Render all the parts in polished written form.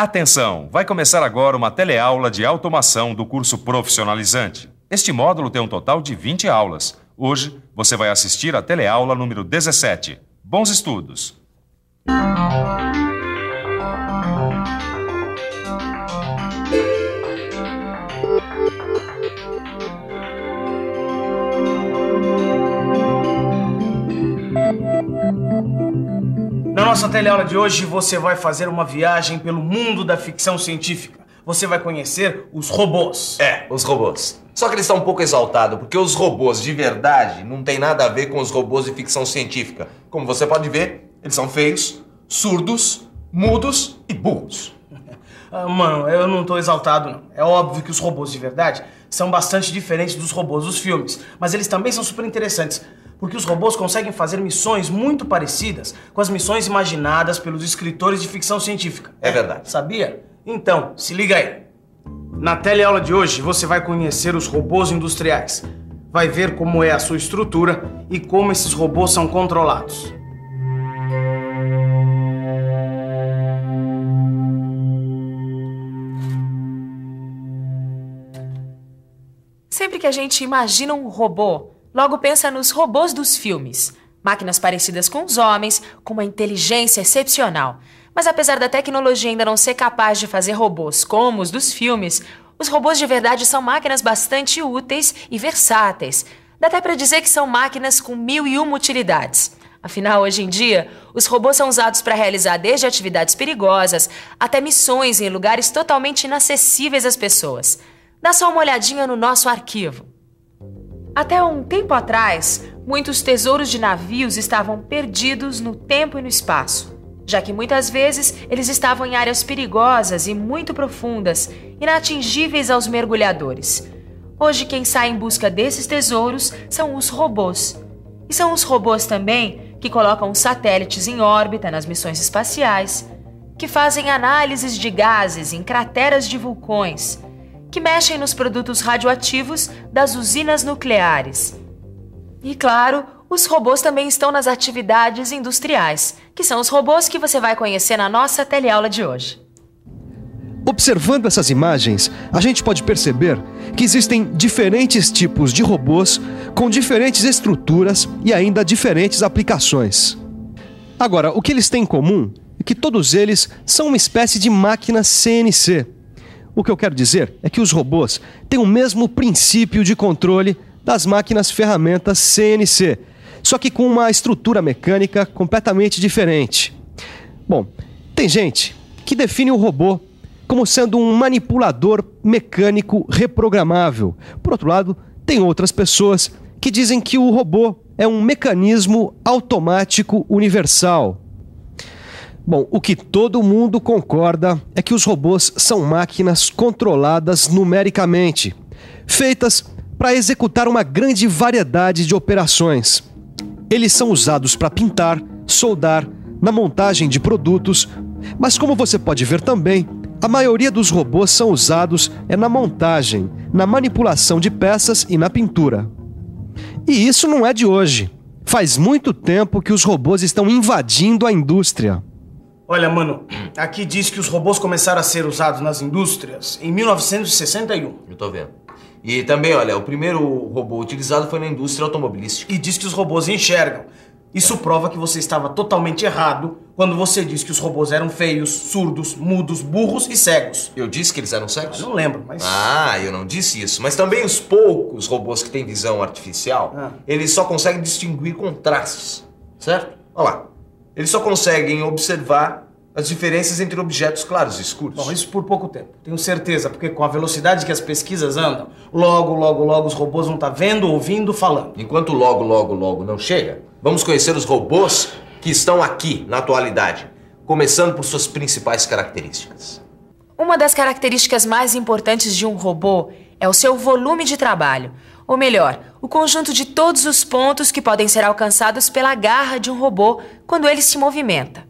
Atenção! Vai começar agora uma teleaula de automação do curso profissionalizante. Este módulo tem um total de 20 aulas. Hoje, você vai assistir a teleaula número 17. Bons estudos! Na nossa teleaula de hoje, você vai fazer uma viagem pelo mundo da ficção científica. Você vai conhecer os robôs. Os robôs. Só que eles estão um pouco exaltados, porque os robôs de verdade não tem nada a ver com os robôs de ficção científica. Como você pode ver, eles são feios, surdos, mudos e burros. Mano, eu não tô exaltado, não. É óbvio que os robôs de verdade são bastante diferentes dos robôs dos filmes, mas eles também são super interessantes, porque os robôs conseguem fazer missões muito parecidas com as missões imaginadas pelos escritores de ficção científica. É verdade. Sabia? Então, se liga aí. Na teleaula de hoje, você vai conhecer os robôs industriais. Vai ver como é a sua estrutura e como esses robôs são controlados. Sempre que a gente imagina um robô, logo pensa nos robôs dos filmes. Máquinas parecidas com os homens, com uma inteligência excepcional. Mas apesar da tecnologia ainda não ser capaz de fazer robôs como os dos filmes, os robôs de verdade são máquinas bastante úteis e versáteis. Dá até para dizer que são máquinas com 1001 utilidades. Afinal, hoje em dia, os robôs são usados para realizar desde atividades perigosas até missões em lugares totalmente inacessíveis às pessoas. Dá só uma olhadinha no nosso arquivo. Até um tempo atrás, muitos tesouros de navios estavam perdidos no tempo e no espaço, já que muitas vezes eles estavam em áreas perigosas e muito profundas, inatingíveis aos mergulhadores. Hoje quem sai em busca desses tesouros são os robôs. E são os robôs também que colocam satélites em órbita nas missões espaciais, que fazem análises de gases em crateras de vulcões, que mexem nos produtos radioativos das usinas nucleares. E claro, os robôs também estão nas atividades industriais, que são os robôs que você vai conhecer na nossa teleaula de hoje. Observando essas imagens, a gente pode perceber que existem diferentes tipos de robôs com diferentes estruturas e ainda diferentes aplicações. Agora, o que eles têm em comum é que todos eles são uma espécie de máquina CNC. O que eu quero dizer é que os robôs têm o mesmo princípio de controle das máquinas ferramentas CNC, só que com uma estrutura mecânica completamente diferente. Bom, tem gente que define o robô como sendo um manipulador mecânico reprogramável. Por outro lado, tem outras pessoas que dizem que o robô é um mecanismo automático universal. Bom, o que todo mundo concorda é que os robôs são máquinas controladas numericamente, feitas para executar uma grande variedade de operações. Eles são usados para pintar, soldar, na montagem de produtos, mas como você pode ver também, a maioria dos robôs são usados na montagem, na manipulação de peças e na pintura. E isso não é de hoje. Faz muito tempo que os robôs estão invadindo a indústria. Olha, mano, aqui diz que os robôs começaram a ser usados nas indústrias em 1961. Eu tô vendo. E também, olha, o primeiro robô utilizado foi na indústria automobilística. E diz que os robôs enxergam. Isso prova que você estava totalmente errado quando você disse que os robôs eram feios, surdos, mudos, burros e cegos. Eu disse que eles eram cegos? Eu não lembro, mas... Eu não disse isso. Mas também os poucos robôs que têm visão artificial, eles só conseguem distinguir contrastes, certo? Olha lá. Eles só conseguem observar as diferenças entre objetos claros e escuros. Bom, isso por pouco tempo. Tenho certeza, porque com a velocidade que as pesquisas andam, logo os robôs vão estar vendo, ouvindo, falando. Enquanto logo não chega, vamos conhecer os robôs que estão aqui na atualidade, começando por suas principais características. Uma das características mais importantes de um robô é o seu volume de trabalho. Ou melhor, o conjunto de todos os pontos que podem ser alcançados pela garra de um robô quando ele se movimenta.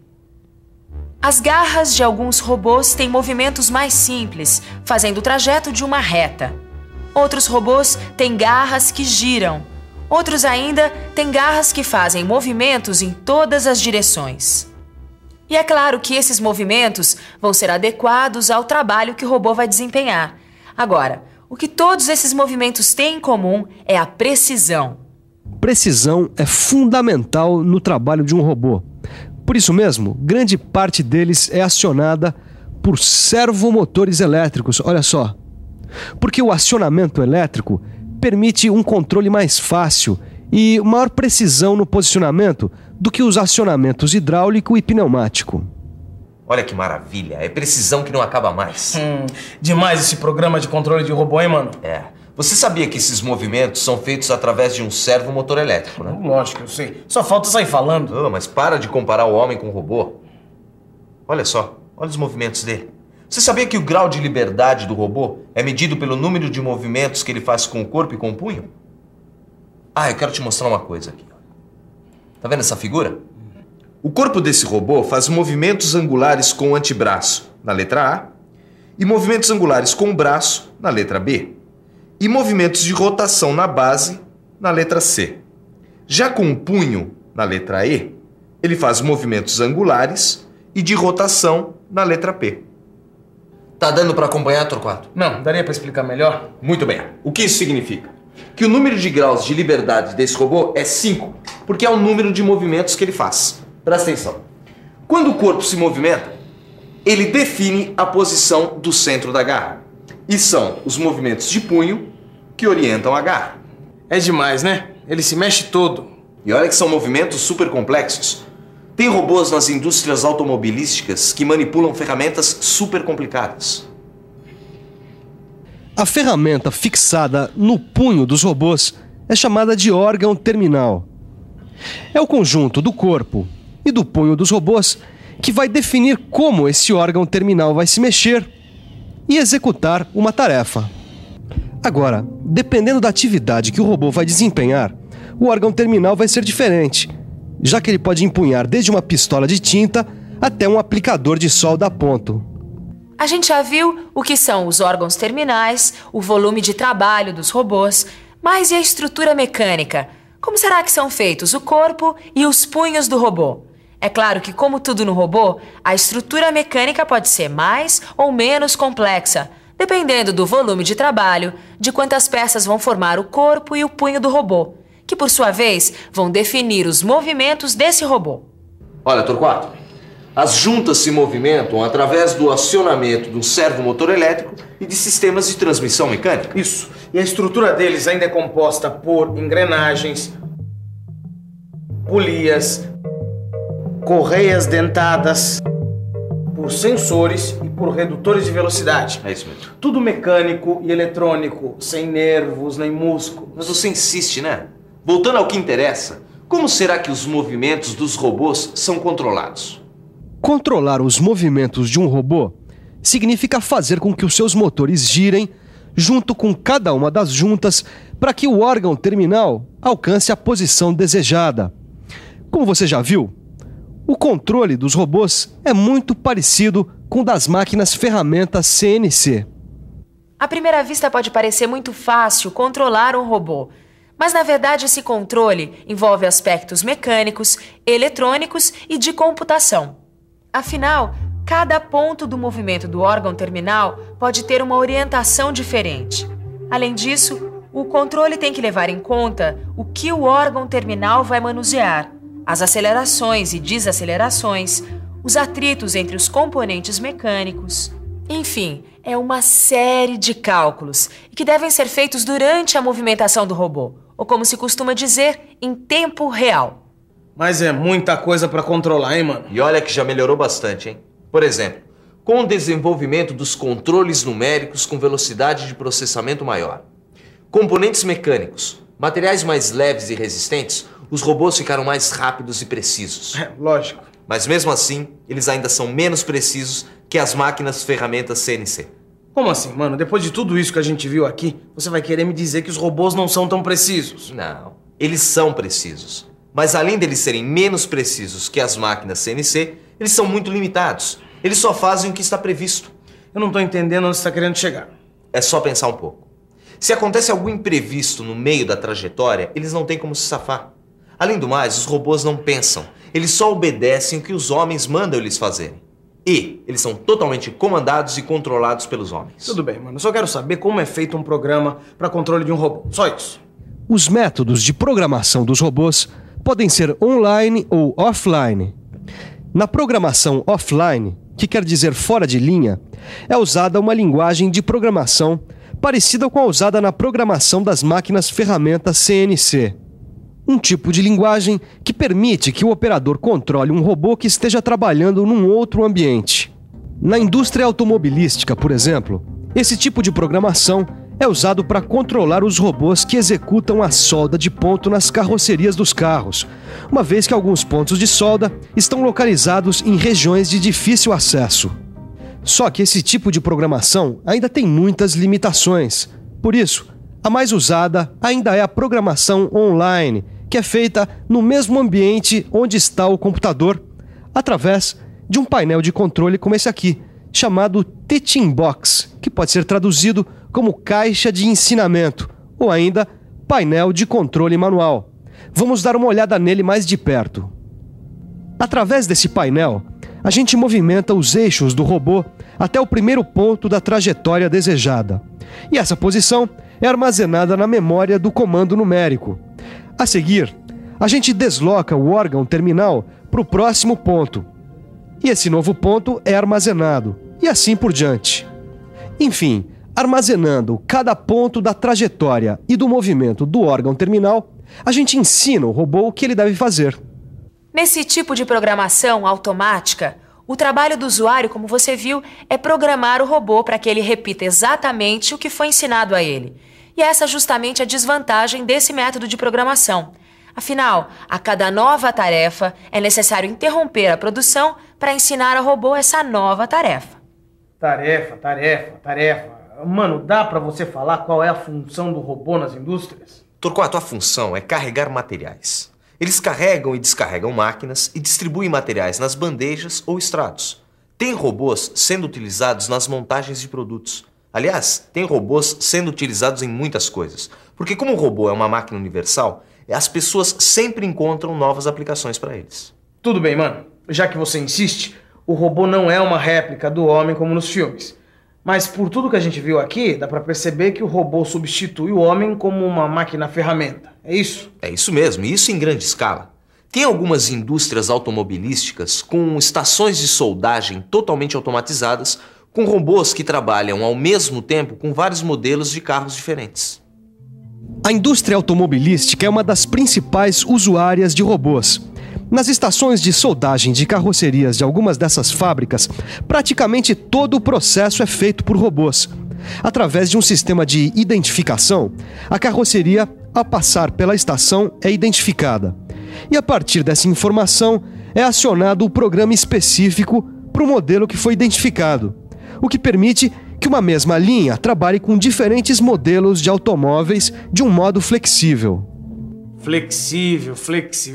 As garras de alguns robôs têm movimentos mais simples, fazendo o trajeto de uma reta. Outros robôs têm garras que giram. Outros ainda têm garras que fazem movimentos em todas as direções. E é claro que esses movimentos vão ser adequados ao trabalho que o robô vai desempenhar. Agora, o que todos esses movimentos têm em comum é a precisão. Precisão é fundamental no trabalho de um robô. Por isso mesmo, grande parte deles é acionada por servomotores elétricos, olha só. Porque o acionamento elétrico permite um controle mais fácil e maior precisão no posicionamento do que os acionamentos hidráulico e pneumático. Olha que maravilha, é precisão que não acaba mais. Demais esse programa de controle de robô, hein, mano? É. Você sabia que esses movimentos são feitos através de um servomotor elétrico, né? Lógico, eu sei. Só falta sair falando. Oh, mas para de comparar o homem com o robô. Olha só, olha os movimentos dele. Você sabia que o grau de liberdade do robô é medido pelo número de movimentos que ele faz com o corpo e com o punho? Ah, eu quero te mostrar uma coisa aqui. Tá vendo essa figura? O corpo desse robô faz movimentos angulares com o antebraço, na letra A, e movimentos angulares com o braço, na letra B, e movimentos de rotação na base, na letra C. Já com o punho, na letra E, ele faz movimentos angulares e de rotação, na letra P. Tá dando para acompanhar, Torquato? Não, daria para explicar melhor? Muito bem. O que isso significa? Que o número de graus de liberdade desse robô é 5, porque é o número de movimentos que ele faz. Presta atenção. Quando o corpo se movimenta, ele define a posição do centro da garra. E são os movimentos de punho que orientam a garra. É demais, né? Ele se mexe todo. E olha que são movimentos super complexos. Tem robôs nas indústrias automobilísticas que manipulam ferramentas super complicadas. A ferramenta fixada no punho dos robôs é chamada de órgão terminal. É o conjunto do corpo e do punho dos robôs que vai definir como esse órgão terminal vai se mexer e executar uma tarefa. Agora, dependendo da atividade que o robô vai desempenhar, o órgão terminal vai ser diferente, já que ele pode empunhar desde uma pistola de tinta até um aplicador de solda a ponto. A gente já viu o que são os órgãos terminais, o volume de trabalho dos robôs, mas e a estrutura mecânica? Como será que são feitos o corpo e os punhos do robô? É claro que, como tudo no robô, a estrutura mecânica pode ser mais ou menos complexa, dependendo do volume de trabalho, de quantas peças vão formar o corpo e o punho do robô, que por sua vez vão definir os movimentos desse robô. Olha, Torquato, as juntas se movimentam através do acionamento do servomotor elétrico e de sistemas de transmissão mecânica. Isso. E a estrutura deles ainda é composta por engrenagens, polias, correias dentadas, por sensores e por redutores de velocidade. É isso mesmo. Tudo mecânico e eletrônico, sem nervos nem músculos. Mas você insiste, né? Voltando ao que interessa, como será que os movimentos dos robôs são controlados? Controlar os movimentos de um robô significa fazer com que os seus motores girem junto com cada uma das juntas para que o órgão terminal alcance a posição desejada. Como você já viu, o controle dos robôs é muito parecido com o das máquinas ferramentas CNC. À primeira vista pode parecer muito fácil controlar um robô, mas na verdade esse controle envolve aspectos mecânicos, eletrônicos e de computação. Afinal, cada ponto do movimento do órgão terminal pode ter uma orientação diferente. Além disso, o controle tem que levar em conta o que o órgão terminal vai manusear, as acelerações e desacelerações, os atritos entre os componentes mecânicos. Enfim, é uma série de cálculos que devem ser feitos durante a movimentação do robô, ou como se costuma dizer, em tempo real. Mas é muita coisa para controlar, hein, mano? E olha que já melhorou bastante, hein? Por exemplo, com o desenvolvimento dos controles numéricos com velocidade de processamento maior, componentes mecânicos, materiais mais leves e resistentes, os robôs ficaram mais rápidos e precisos. É, lógico. Mas mesmo assim, eles ainda são menos precisos que as máquinas ferramentas CNC. Como assim, mano? Depois de tudo isso que a gente viu aqui, você vai querer me dizer que os robôs não são tão precisos? Não, eles são precisos. Mas além deles serem menos precisos que as máquinas CNC, eles são muito limitados. Eles só fazem o que está previsto. Eu não tô entendendo onde você está querendo chegar. É só pensar um pouco. Se acontece algum imprevisto no meio da trajetória, eles não têm como se safar. Além do mais, os robôs não pensam. Eles só obedecem o que os homens mandam eles fazerem. E eles são totalmente comandados e controlados pelos homens. Tudo bem, mano. Eu só quero saber como é feito um programa para controle de um robô. Só isso. Os métodos de programação dos robôs podem ser online ou offline. Na programação offline, que quer dizer fora de linha, é usada uma linguagem de programação parecida com a usada na programação das máquinas ferramentas CNC. Um tipo de linguagem que permite que o operador controle um robô que esteja trabalhando num outro ambiente. Na indústria automobilística, por exemplo, esse tipo de programação é usado para controlar os robôs que executam a solda de ponto nas carrocerias dos carros, uma vez que alguns pontos de solda estão localizados em regiões de difícil acesso. Só que esse tipo de programação ainda tem muitas limitações. Por isso, a mais usada ainda é a programação online, que é feita no mesmo ambiente onde está o computador, através de um painel de controle como esse aqui, chamado Teaching Box, que pode ser traduzido como caixa de ensinamento, ou ainda painel de controle manual. Vamos dar uma olhada nele mais de perto. Através desse painel, a gente movimenta os eixos do robô até o primeiro ponto da trajetória desejada. E essa posição é armazenada na memória do comando numérico. A seguir, a gente desloca o órgão terminal para o próximo ponto. E esse novo ponto é armazenado, e assim por diante. Enfim, armazenando cada ponto da trajetória e do movimento do órgão terminal, a gente ensina o robô o que ele deve fazer. Nesse tipo de programação automática, o trabalho do usuário, como você viu, é programar o robô para que ele repita exatamente o que foi ensinado a ele. E essa é justamente a desvantagem desse método de programação. Afinal, a cada nova tarefa é necessário interromper a produção para ensinar ao robô essa nova tarefa. Tarefa. Mano, dá pra você falar qual é a função do robô nas indústrias? Torquato, a função é carregar materiais. Eles carregam e descarregam máquinas e distribuem materiais nas bandejas ou estrados. Tem robôs sendo utilizados nas montagens de produtos. Aliás, tem robôs sendo utilizados em muitas coisas. Porque como o robô é uma máquina universal, as pessoas sempre encontram novas aplicações para eles. Tudo bem, mano. Já que você insiste, o robô não é uma réplica do homem como nos filmes. Mas por tudo que a gente viu aqui, dá pra perceber que o robô substitui o homem como uma máquina-ferramenta. É isso? É isso mesmo, e isso em grande escala. Tem algumas indústrias automobilísticas com estações de soldagem totalmente automatizadas, com robôs que trabalham ao mesmo tempo com vários modelos de carros diferentes. A indústria automobilística é uma das principais usuárias de robôs. Nas estações de soldagem de carrocerias de algumas dessas fábricas, praticamente todo o processo é feito por robôs. Através de um sistema de identificação, a carroceria, ao passar pela estação, é identificada. E a partir dessa informação, é acionado o programa específico para o modelo que foi identificado, o que permite que uma mesma linha trabalhe com diferentes modelos de automóveis de um modo flexível. Flexível.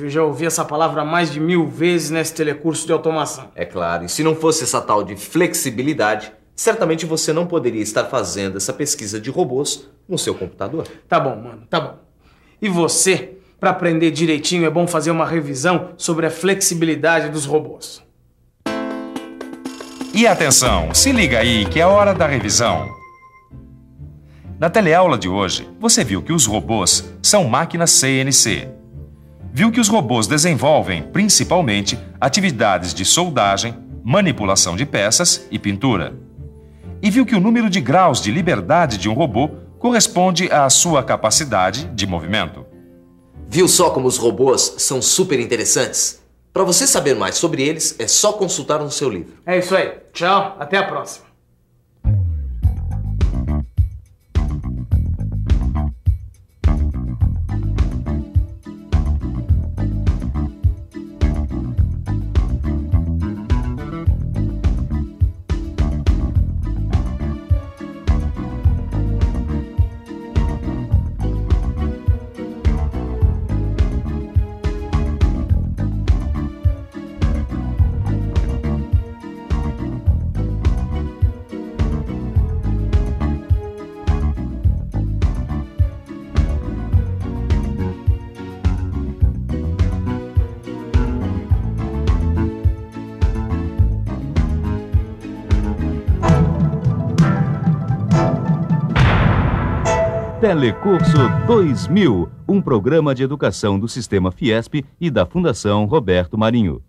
Já ouvi essa palavra mais de 1000 vezes nesse telecurso de automação. É claro, e se não fosse essa tal de flexibilidade, certamente você não poderia estar fazendo essa pesquisa de robôs no seu computador. Tá bom, mano, tá bom. E você, para aprender direitinho, é bom fazer uma revisão sobre a flexibilidade dos robôs. E atenção, se liga aí que é hora da revisão. Na teleaula de hoje, você viu que os robôs são máquinas CNC. Viu que os robôs desenvolvem, principalmente, atividades de soldagem, manipulação de peças e pintura. E viu que o número de graus de liberdade de um robô corresponde à sua capacidade de movimento. Viu só como os robôs são super interessantes? Para você saber mais sobre eles, é só consultar no seu livro. É isso aí. Tchau, até a próxima. Telecurso 2000, um programa de educação do Sistema Fiesp e da Fundação Roberto Marinho.